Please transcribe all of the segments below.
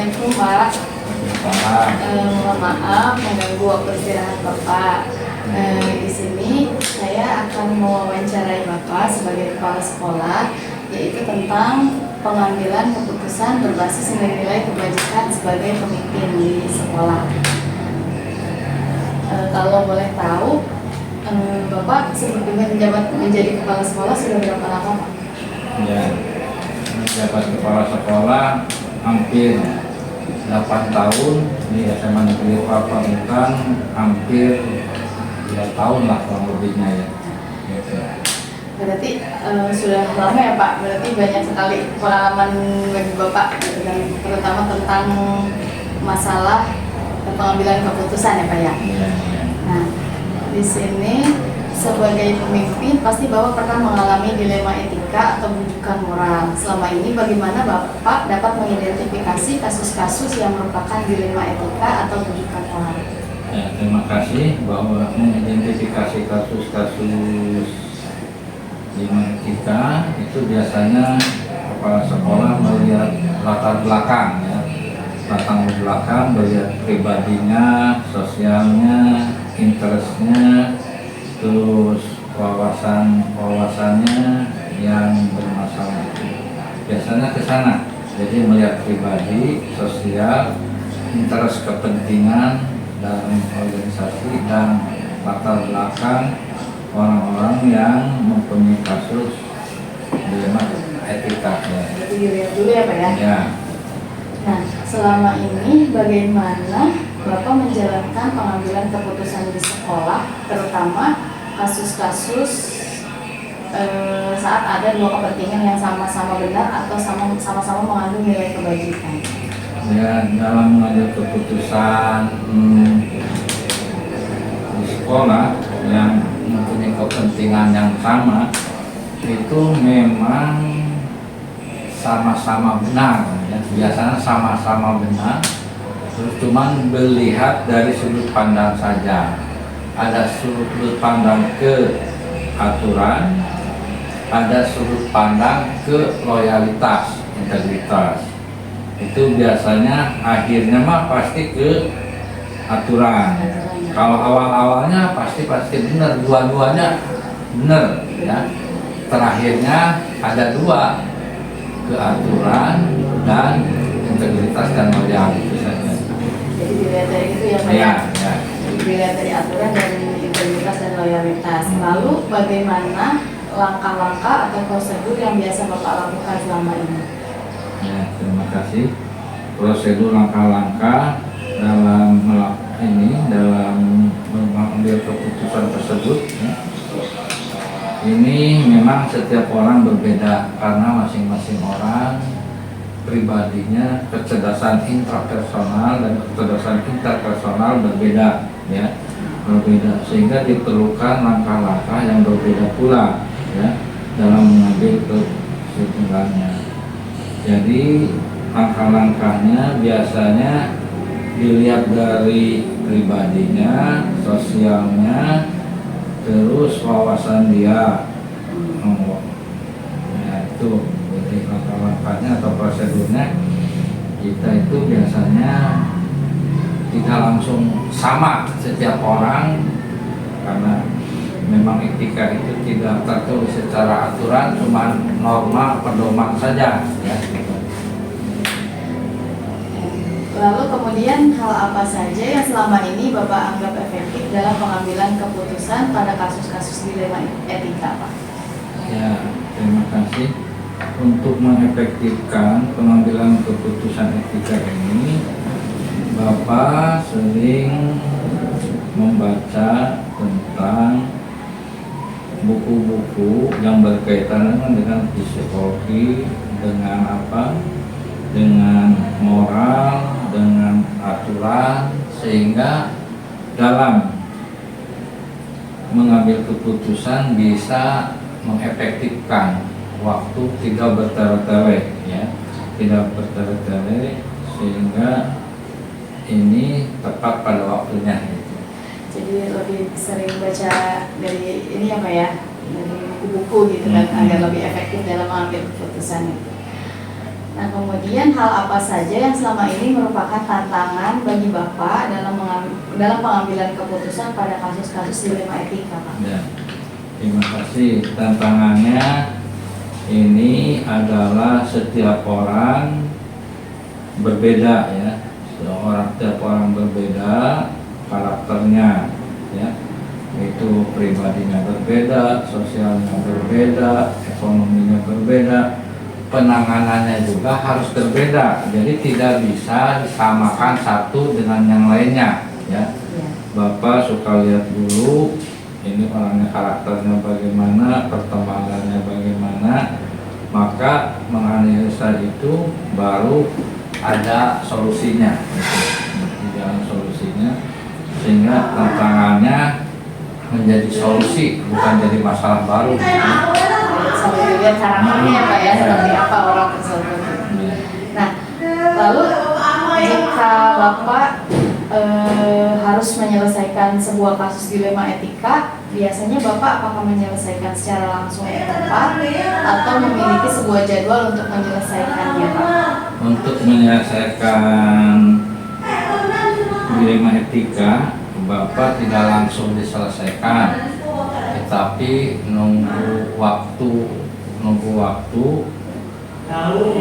Assalamualaikum Pak. Pak. Mohon maaf mengganggu waktu istirahat Bapak. Di sini saya akan mewawancarai Bapak sebagai kepala sekolah, yaitu tentang pengambilan keputusan berbasis nilai-nilai kebajikan sebagai pemimpin di sekolah. Kalau boleh tahu, Bapak sebelum menjabat menjadi kepala sekolah sudah berapa lama Pak? Ya, menjabat kepala sekolah hampir 8 tahun di SMA Negeri Papamukan, hampir 2 tahun lah kurang lebihnya ya. Gitu. Berarti sudah lama ya Pak, berarti banyak sekali pengalaman bagi Bapak, dan terutama tentang masalah pengambilan keputusan ya Pak ya. Ya, ya. Nah, di sini sebagai pemimpin pasti Bapak pernah mengalami dilema etika atau bujukan moral. Selama ini bagaimana Bapak dapat mengidentifikasi kasus-kasus yang merupakan dilema etika atau bujukan moral? Ya, terima kasih bahwa mengidentifikasi kasus-kasus dilema etika itu biasanya kepala sekolah melihat latar belakang ya. Latar belakang, melihat pribadinya, sosialnya, interestnya, terus wawasannya yang bermasalah itu biasanya ke sana. Jadi melihat pribadi, sosial, interest, kepentingan dalam organisasi dan latar belakang orang-orang yang mempunyai kasus dilema etika ya. Jadi dilihat dulu ya Pak ya. Ya. Nah, selama ini bagaimana Bapak menjalankan pengambilan keputusan di sekolah, terutama kasus-kasus saat ada dua kepentingan yang sama-sama benar atau sama-sama mengandung nilai kebajikan? Ya, dalam mengambil keputusan di sekolah yang mempunyai kepentingan yang sama itu memang sama-sama benar ya. Biasanya sama-sama benar, terus cuman melihat dari sudut pandang saja. Ada sudut pandang ke aturan, ada sudut pandang ke loyalitas, integritas. Itu biasanya akhirnya mah pasti ke aturan. Kalau awal-awalnya pasti benar, dua-duanya benar ya. Terakhirnya ada dua, ke aturan dan integritas dan loyalitas saja. Jadi dilihat dari itu ya Pak Ya, ya. ya. Dilihat dari aturan dan integritas dan loyalitas. Lalu bagaimana langkah-langkah atau prosedur yang biasa Bapak lakukan selama ini? Ya, terima kasih. Prosedur langkah-langkah dalam dalam mengambil keputusan tersebut ya. Ini memang setiap orang berbeda karena masing-masing orang pribadinya kecerdasan intrapersonal dan kecerdasan interpersonal berbeda ya, berbeda, sehingga diperlukan langkah-langkah yang berbeda pula ya dalam mengambil keputusannya. Jadi langkah-langkahnya biasanya dilihat dari pribadinya, sosialnya, terus wawasan dia. Ya, itu jadi langkah-langkahnya atau prosedurnya kita itu biasanya tidak langsung sama setiap orang, karena memang etika itu tidak tertulis secara aturan, cuma norma pedoman saja ya. Lalu kemudian hal apa saja yang selama ini Bapak anggap efektif dalam pengambilan keputusan pada kasus-kasus dilema etika Pak? Ya, terima kasih. Untuk mengefektifkan pengambilan keputusan etika ini, Bapak sering membaca tentang buku-buku yang berkaitan dengan psikologi, dengan dengan moral, dengan aturan, sehingga dalam mengambil keputusan bisa mengefektifkan waktu, tidak bertele-tele ya, tidak bertele-tele, sehingga ini tepat pada waktunya gitu. Jadi lebih sering baca dari ini ya Pak ya, dari buku-buku gitu kan, agar lebih efektif dalam mengambil keputusan itu. Nah, kemudian hal apa saja yang selama ini merupakan tantangan bagi Bapak dalam pengambilan keputusan pada kasus-kasus dilema etika, Pak? Ya, terima kasih. Tantangannya ini adalah setiap orang berbeda ya, setiap orang berbeda karakternya ya, itu pribadinya berbeda, sosialnya berbeda, ekonominya berbeda, penanganannya juga harus berbeda. Jadi tidak bisa disamakan satu dengan yang lainnya ya. Bapak suka lihat dulu ini orangnya karakternya bagaimana, perkembangannya bagaimana, maka menganalisa itu baru ada solusinya, di dalam solusinya, sehingga tantangannya menjadi solusi, bukan jadi masalah baru. Sambil dilihat karakternya ya Pak ya, seperti apa orang tersebut. Nah, lalu jika Bapak harus menyelesaikan sebuah kasus dilema etika, biasanya Bapak apakah menyelesaikan secara langsung di tempat atau memiliki sebuah jadwal untuk menyelesaikannya, Pak? Untuk menyelesaikan dilema etika, Bapak tidak langsung diselesaikan, tetapi nunggu waktu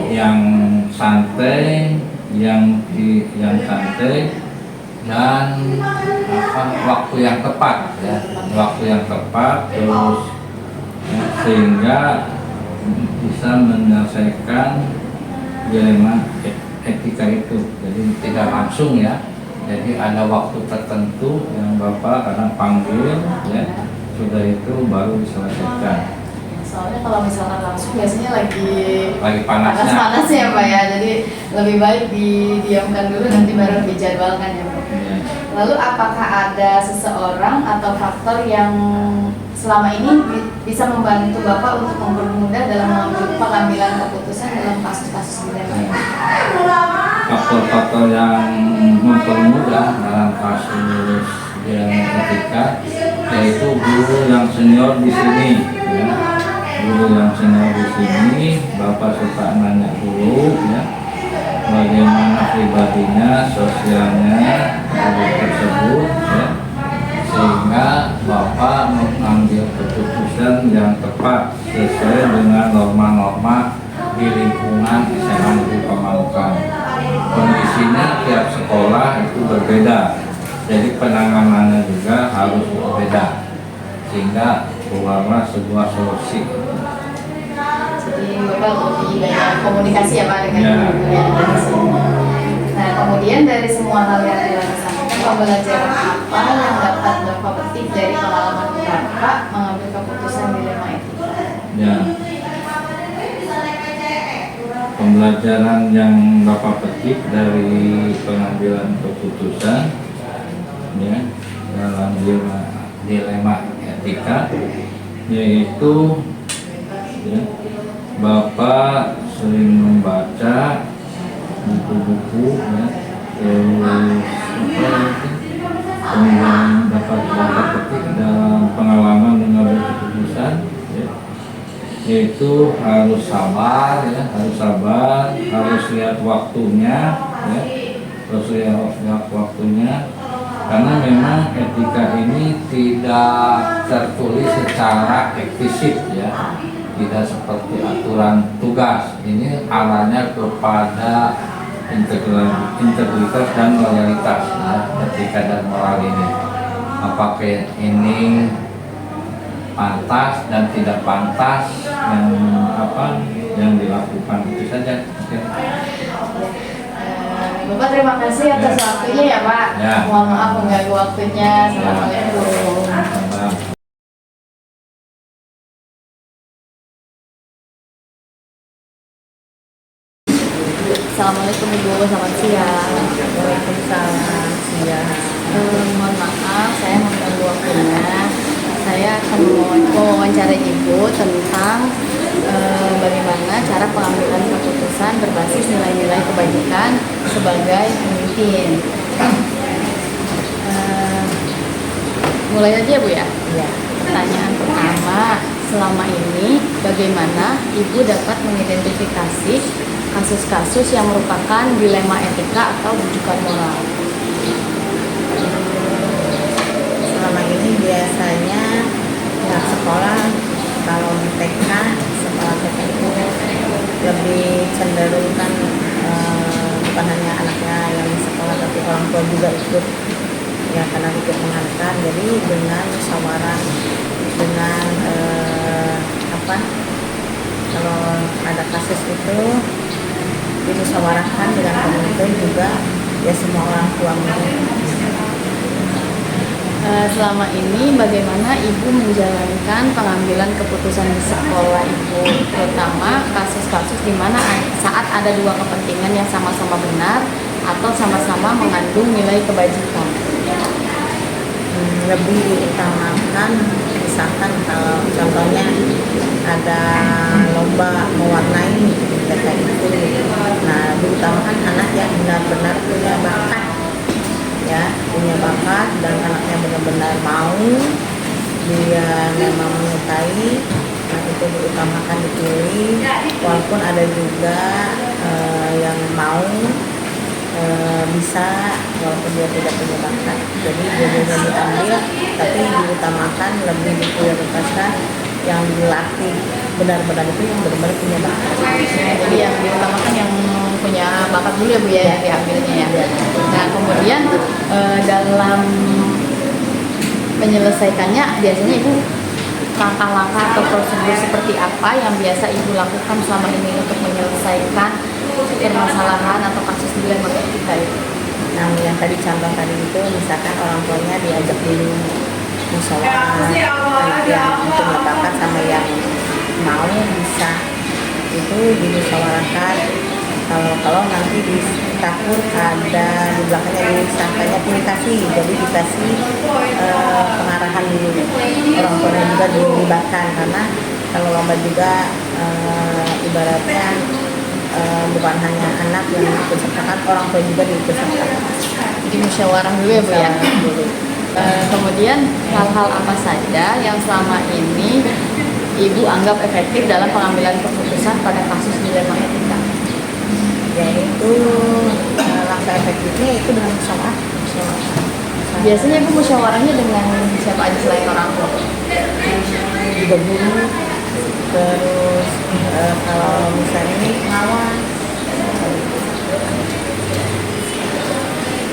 yang santai, yang santai dan waktu yang tepat ya, waktu yang tepat terus ya, sehingga bisa menyelesaikan dilema etika itu. Jadi tidak langsung ya. Jadi ada waktu tertentu yang Bapak kadang panggil ya, sudah itu baru diselesaikan. Soalnya kalau misalkan langsung biasanya lagi panas ya Pak ya, jadi lebih baik didiamkan dulu nanti baru dijadwalkan ya Pak. Ya. Lalu apakah ada seseorang atau faktor yang selama ini bisa membantu Bapak untuk mempermudah dalam pengambilan keputusan dalam kasus-kasus dilema? Faktor-faktor yang mempermudah dalam kasus dilema etika yaitu guru yang senior di sini ya. Guru yang senior di sini, Bapak suka nanya dulu ya, bagaimana pribadinya, sosialnya guru tersebut ya, sehingga Bapak mengambil keputusan yang tepat sesuai dengan norma-norma di lingkungan SMA Negeri Pamanukan. Kondisinya tiap sekolah itu berbeda, jadi penanganannya juga harus berbeda sehingga keluarlah sebuah solusi. Jadi Bapak lebih banyak komunikasi ya Pak dengan guru yang ada di sini. Nah, kemudian dari semua hal yang dilaksanakan, pembelajaran apa yang dapat Bapak petik dari pengalaman Bapak mengambil keputusan dilema etika? Ya, pembelajaran yang Bapak petik dari pengambilan keputusan ya dalam dilema etika yaitu ya, Bapak sering membaca buku-buku ya, kemudian dapat petik dalam pengalaman mengambil keputusan ya, yaitu harus sabar ya, harus lihat waktunya ya, karena memang etika ini tidak tertulis secara eksplisit ya, tidak seperti aturan tugas. Ini arahnya kepada integritas dan loyalitas ya, etika dan moral ini. Apakah ini pantas dan tidak pantas yang dilakukan, itu saja. Bapak terima kasih atas waktunya ya Pak. Ya. Mohon maaf mengganggu waktunya. Assalamualaikum. Assalamualaikum Ibu, selamat siang. Waalaikumsalam. Siang. Mohon maaf, saya mengganggu waktunya. Saya akan mewawancara Ibu tentang bagaimana cara pengambilan keputusan berbasis nilai-nilai kebajikan sebagai pemimpin. Mulai aja Bu ya. Ya. Pertanyaan pertama, selama ini bagaimana Ibu dapat mengidentifikasi kasus-kasus yang merupakan dilema etika atau rujukan moral. Selama ini biasanya pihak sekolah kalau di TK, sekolah TK itu lebih cenderung kan bukan hanya anaknya yang di sekolah tapi orang tua juga ikut, ya karena ikut mengantar. Jadi dengan musyawarah, dengan kalau ada kasus itu dimusyawarahkan dengan komite juga, ya semua orang tua Selama ini bagaimana Ibu menjalankan pengambilan keputusan di sekolah Ibu, terutama kasus-kasus di mana saat ada dua kepentingan yang sama-sama benar atau sama-sama mengandung nilai kebajikan? Lebih diutamakan, misalkan kalau contohnya ada lomba mewarnai TK itu, nah diutamakan anak yang benar-benar punya bakat, ya punya bakat dan anaknya benar-benar mau, dia memang menyukai, nah itu diutamakan dipilih. Walaupun ada juga yang mau bisa walaupun dia tidak punya bakat, jadi dua-duanya diambil, tapi diutamakan, lebih diprioritaskan yang dilatih benar-benar itu yang benar-benar punya bakat. Jadi yang diutamakan yang punya bakat dulu ya Bu ya, yang diambilnya ya. Nah kemudian dalam menyelesaikannya biasanya Ibu langkah-langkah atau prosedur seperti apa yang biasa Ibu lakukan selama ini untuk menyelesaikan permasalahan atau kasus dilema etika itu? Nah yang tadi contoh tadi itu misalkan orang tuanya diajak dulu musyawarah, yang punya bakat sama yang mau bisa itu dimusyawarahkan. Kalau nanti takut ada di belakangnya disangkanya pilih, jadi dikasih pengarahan dulu, orang tuanya juga dilibatkan, karena kalau lomba juga ibaratnya bukan hanya anak yang dipesertakan, orang tua juga dipesertakan. Jadi musyawarah dulu ya Bu ya. Kemudian hal-hal apa saja yang selama ini Ibu anggap efektif dalam pengambilan keputusan pada kasus dilema etika? Yaitu langkah efektifnya itu dengan musyawarah. Biasanya Ibu musyawarahnya dengan siapa aja selain orang tua? Juga guru, terus kalau misalnya ini pengawas.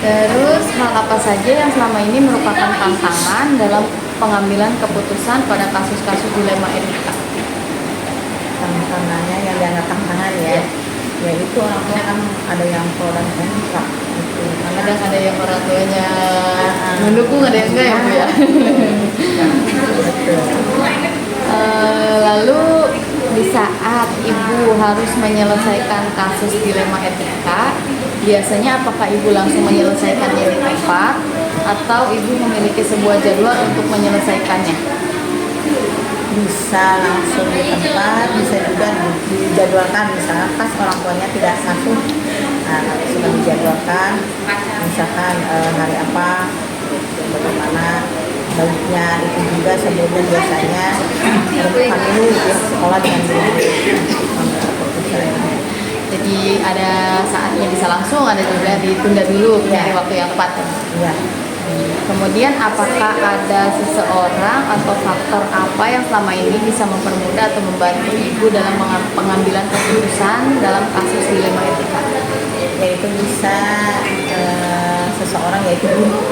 Terus hal apa saja yang selama ini merupakan tantangan dalam pengambilan keputusan pada kasus-kasus dilema etika? Tantangannya yang dianggap tantangan ya, yaitu orang tua kan ada yang pro dan kontra. Kadang ada yang orang tuanya mendukung, ada yang enggak ya Bu ya. Lalu di saat Ibu harus menyelesaikan kasus dilema etika, biasanya apakah Ibu langsung menyelesaikannya di tempat atau Ibu memiliki sebuah jadwal untuk menyelesaikannya? Bisa langsung di tempat, bisa juga dijadwalkan, misalnya pas orang tuanya tidak langsung, nah sudah dijadwalkan, misalkan hari apa, bagaimana baiknya itu juga sebelumnya biasanya tentukan dulu ya sekolah dengan Jadi ada saatnya bisa langsung, ada juga ditunda dulu dari waktu yang tepat. ya. Kemudian apakah ada seseorang atau faktor apa yang selama ini bisa mempermudah atau membantu Ibu dalam pengambilan keputusan dalam kasus dilema etika? Yaitu bisa seseorang, yaitu guru,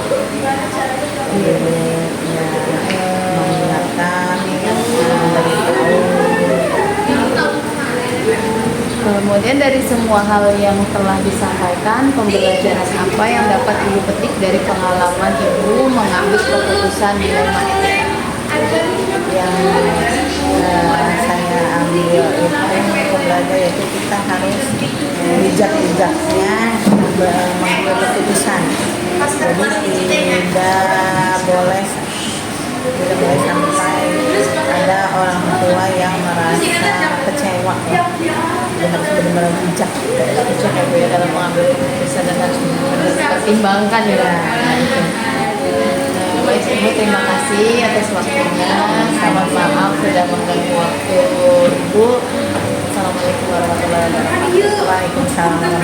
mengingatkan, memberitahu. Kemudian dari semua hal yang telah disampaikan, pembelajaran apa yang dapat Ibu petik dari pengalaman Ibu mengambil keputusan dilema etika? Yang saya ambil itu pembelajaran, yaitu kita harus bijak-bijaknya mengambil keputusan. Jadi tidak boleh sampai ada orang tua yang merasa kecewa ya. Dia harus benar-benar bijak Ya, dalam mengambil keputusan dan harus dipertimbangkan ya. Baik Ibu, terima kasih atas waktunya. Selamat maaf sudah mengganggu waktu Ibu. Assalamualaikum warahmatullahi wabarakatuh. Wassalamualaikum